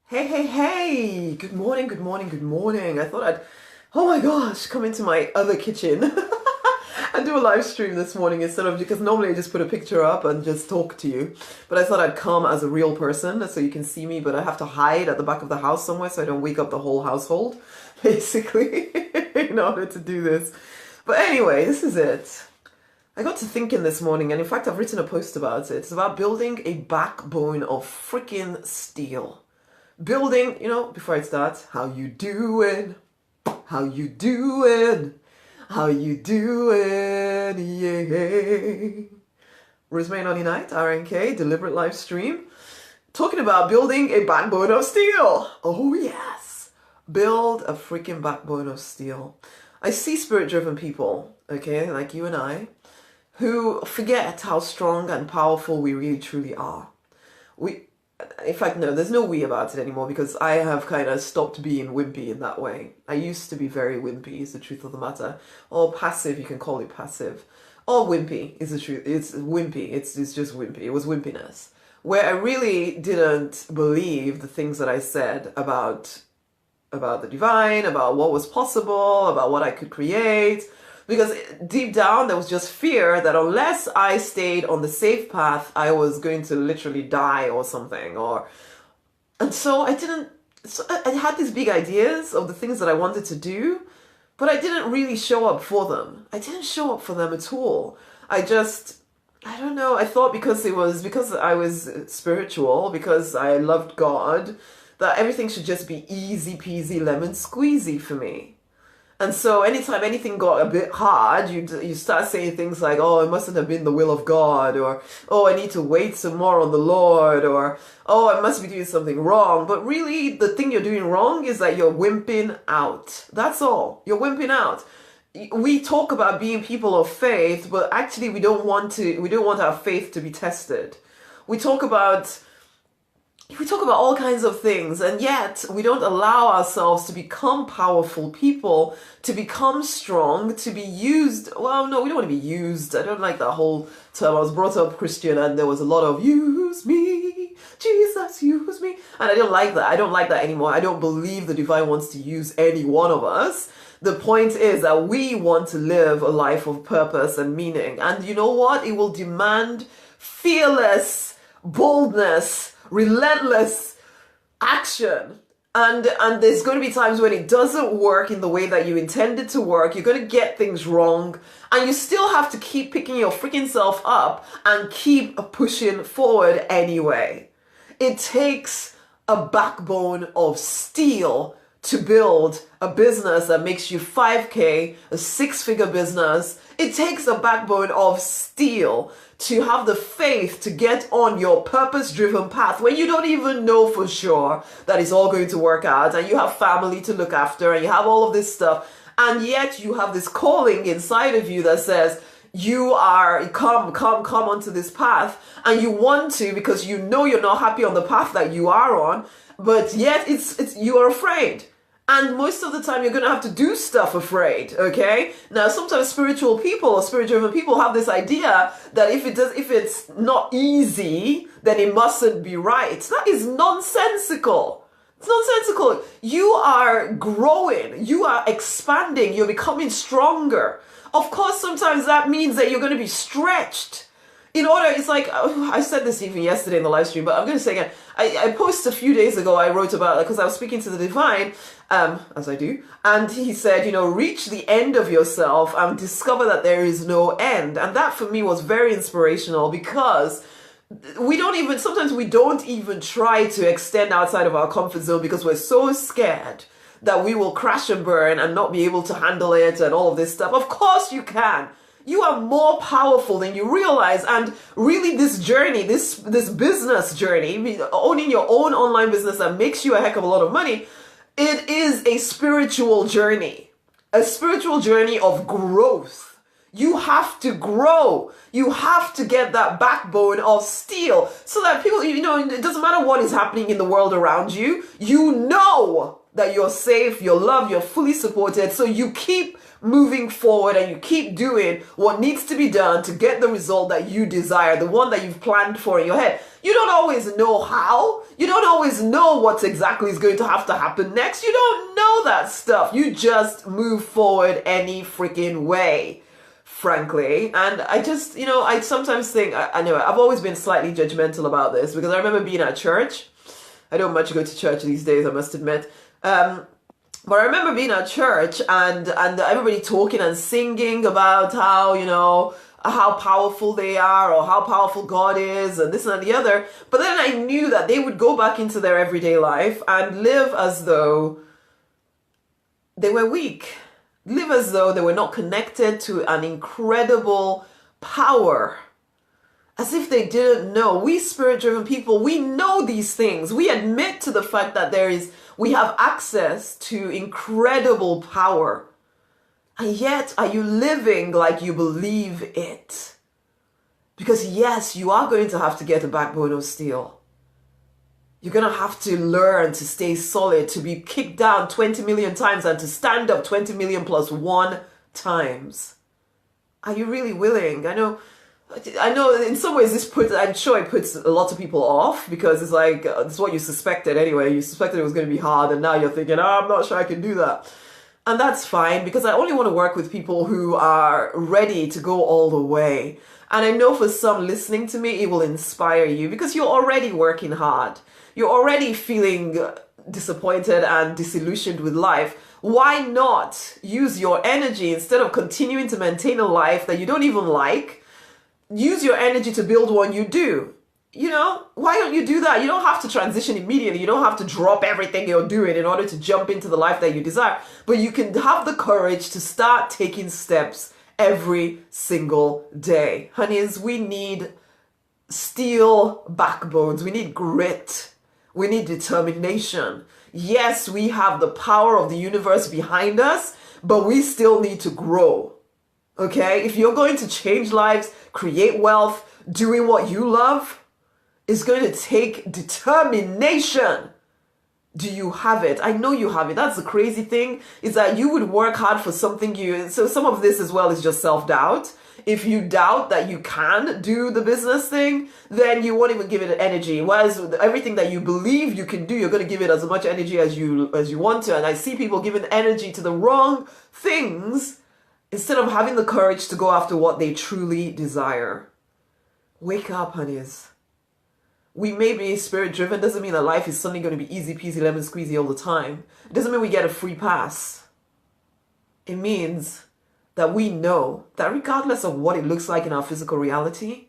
Hey, hey, hey! Good morning, good morning, good morning. I thought oh my gosh, come into my other kitchen and do a live stream this morning instead of, because normally I just put a picture up and just talk to you. But I thought I'd come as a real person so you can see me, but I have to hide at the back of the house somewhere so I don't wake up the whole household, basically, in order to do this. But anyway, this is it. I got to thinking this morning, and in fact, I've written a post about it. It's about building a backbone of freaking steel. Building, before I start, how you doing? How you doing? How you doing? Yeah. Rosemary, Nonny night, RNK, deliberate live stream. Talking about building a backbone of steel. Oh yes. Build a freaking backbone of steel. I see spirit-driven people, okay, like you and I, who forget how strong and powerful we really truly are. In fact, no, there's no we about it anymore because I have kind of stopped being wimpy in that way. I used to be very wimpy, is the truth of the matter. Or passive, you can call it passive. Or wimpy is the truth. It's wimpy. It's just wimpy. It was wimpiness. Where I really didn't believe the things that I said about the divine, about what was possible, about what I could create. Because deep down, there was just fear that unless I stayed on the safe path, I was going to literally die or something. And so I had these big ideas of the things that I wanted to do, but I didn't really show up for them. I didn't show up for them at all. I don't know, I thought because I was spiritual, because I loved God, that everything should just be easy peasy lemon squeezy for me. And so anytime anything got a bit hard, you start saying things like, oh, it mustn't have been the will of God, or, oh, I need to wait some more on the Lord, or, oh, I must be doing something wrong. But really, the thing you're doing wrong is that you're wimping out. That's all. You're wimping out. We talk about being people of faith, but actually we don't want our faith to be tested. We talk about all kinds of things, and yet we don't allow ourselves to become powerful people, to become strong, to be used. Well, no, we don't want to be used. I don't like that whole term. I was brought up Christian and there was a lot of use me, Jesus, use me. And I don't like that. I don't like that anymore. I don't believe the divine wants to use any one of us. The point is that we want to live a life of purpose and meaning. And you know what? It will demand fearless boldness, relentless action. And there's going to be times when it doesn't work in the way that you intended to work. You're going to get things wrong, and you still have to keep picking your freaking self up and keep pushing forward anyway. It takes a backbone of steel to build a business that makes you 5K, a 6-figure business. It takes a backbone of steel to have the faith to get on your purpose-driven path when you don't even know for sure that it's all going to work out, and you have family to look after, and you have all of this stuff, and yet you have this calling inside of you that says, you are, come onto this path, and you want to because you know you're not happy on the path that you are on, but yet you are afraid. And most of the time you're going to have to do stuff afraid, okay? Now, sometimes spiritual people or spirit-driven people have this idea that if it's not easy, then it mustn't be right. That is nonsensical. It's nonsensical. You are growing. You are expanding. You're becoming stronger. Of course, sometimes that means that you're going to be stretched. It's like, I said this even yesterday in the live stream, but I'm going to say again, I posted a few days ago, I wrote about it because I was speaking to the divine, as I do, and he said, reach the end of yourself and discover that there is no end. And that for me was very inspirational, because sometimes we don't even try to extend outside of our comfort zone because we're so scared that we will crash and burn and not be able to handle it and all of this stuff. Of course you can. You are more powerful than you realize. And really, this journey, this business journey, owning your own online business that makes you a heck of a lot of money, it is a spiritual journey of growth. You have to grow. You have to get that backbone of steel so that people, it doesn't matter what is happening in the world around you. You know that you're safe, you're loved, you're fully supported. So you keep moving forward and you keep doing what needs to be done to get the result that you desire, the one that you've planned for in your head. You don't always know how. You don't always know what exactly is going to happen next. You don't know that stuff. You just move forward any freaking way, frankly. And I just, I sometimes think, I know I've always been slightly judgmental about this because I remember being at church. I don't much go to church these days, I must admit. But I remember being at church and everybody talking and singing about how powerful they are or how powerful God is and this and the other. But then I knew that they would go back into their everyday life and live as though they were weak. Live as though they were not connected to an incredible power. As if they didn't know. We spirit-driven people, we know these things. We admit to the fact that we have access to incredible power. And yet, are you living like you believe it? Because yes, you are going to have to get a backbone of steel. You're going to have to learn to stay solid, to be kicked down 20 million times and to stand up 20 million plus one times. Are you really willing? I know in some ways I'm sure it puts a lot of people off because it's like, it's what you suspected anyway. You suspected it was going to be hard and now you're thinking, I'm not sure I can do that. And that's fine because I only want to work with people who are ready to go all the way. And I know for some listening to me, it will inspire you because you're already working hard. You're already feeling disappointed and disillusioned with life. Why not use your energy instead of continuing to maintain a life that you don't even like? Use your energy to build one you do. Why don't you do that? You don't have to transition immediately. You don't have to drop everything you're doing in order to jump into the life that you desire. But you can have the courage to start taking steps every single day. Honeys, we need steel backbones. We need grit. We need determination. Yes, we have the power of the universe behind us, but we still need to grow. Okay? If you're going to change lives, create wealth, doing what you love, it's going to take determination. Do you have it? I know you have it. That's the crazy thing, is that you would work hard for something so some of this as well is just self-doubt. If you doubt that you can do the business thing, then you won't even give it energy. Whereas everything that you believe you can do, you're going to give it as much energy as you want to. And I see people giving energy to the wrong things instead of having the courage to go after what they truly desire. Wake up, honeys. We may be spirit-driven. Doesn't mean that life is suddenly going to be easy peasy lemon squeezy all the time. It doesn't mean we get a free pass. It means that we know that regardless of what it looks like in our physical reality,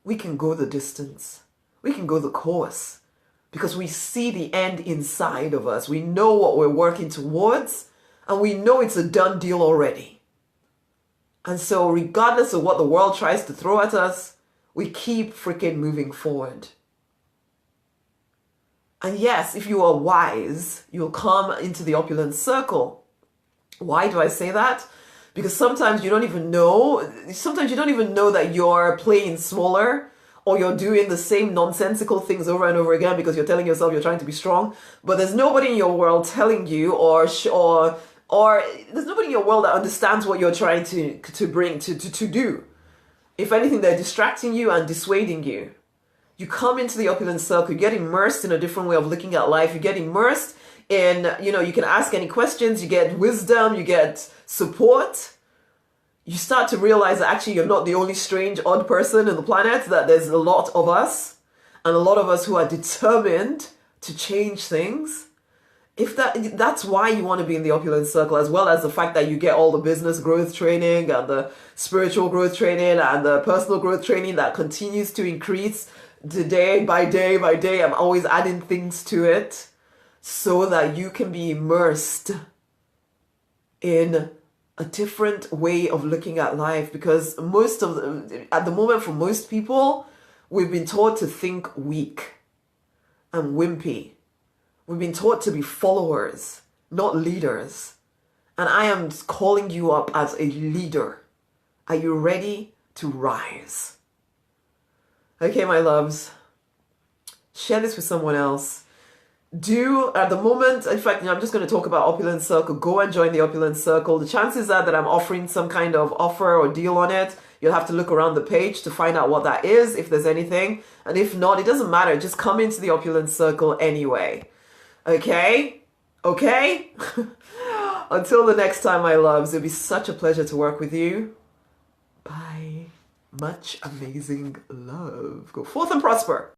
we can go the distance. We can go the course because we see the end inside of us. We know what we're working towards and we know it's a done deal already. And so regardless of what the world tries to throw at us, we keep freaking moving forward. And yes, if you are wise, you'll come into the opulent circle. Why do I say that? Because sometimes you don't even know that you're playing smaller or you're doing the same nonsensical things over and over again because you're telling yourself you're trying to be strong. But there's nobody in your world telling you or there's nobody in your world that understands what you're trying to bring to do. If anything, they're distracting you and dissuading you. You come into the opulent circle, you get immersed in a different way of looking at life. You get immersed in, you can ask any questions, you get wisdom, you get support. You start to realize that actually you're not the only strange, odd person on the planet, that there's a lot of us, and a lot of us who are determined to change things. If that's why you want to be in the opulent circle, as well as the fact that you get all the business growth training and the spiritual growth training and the personal growth training that continues to increase day by day by day. I'm always adding things to it so that you can be immersed in a different way of looking at life. Because at the moment, for most people, we've been taught to think weak and wimpy. We've been taught to be followers, not leaders. And I am calling you up as a leader. Are you ready to rise? Okay, my loves. Share this with someone else. do at the moment, in fact, I'm just going to talk about Opulent Circle. Go and join the Opulent Circle. The chances are that I'm offering some kind of offer or deal on it. You'll have to look around the page to find out what that is, if there's anything. And if not, it doesn't matter. Just come into the Opulent Circle anyway. Okay? Okay? Until the next time, my loves, it'll be such a pleasure to work with you. Bye. Much amazing love. Go forth and prosper.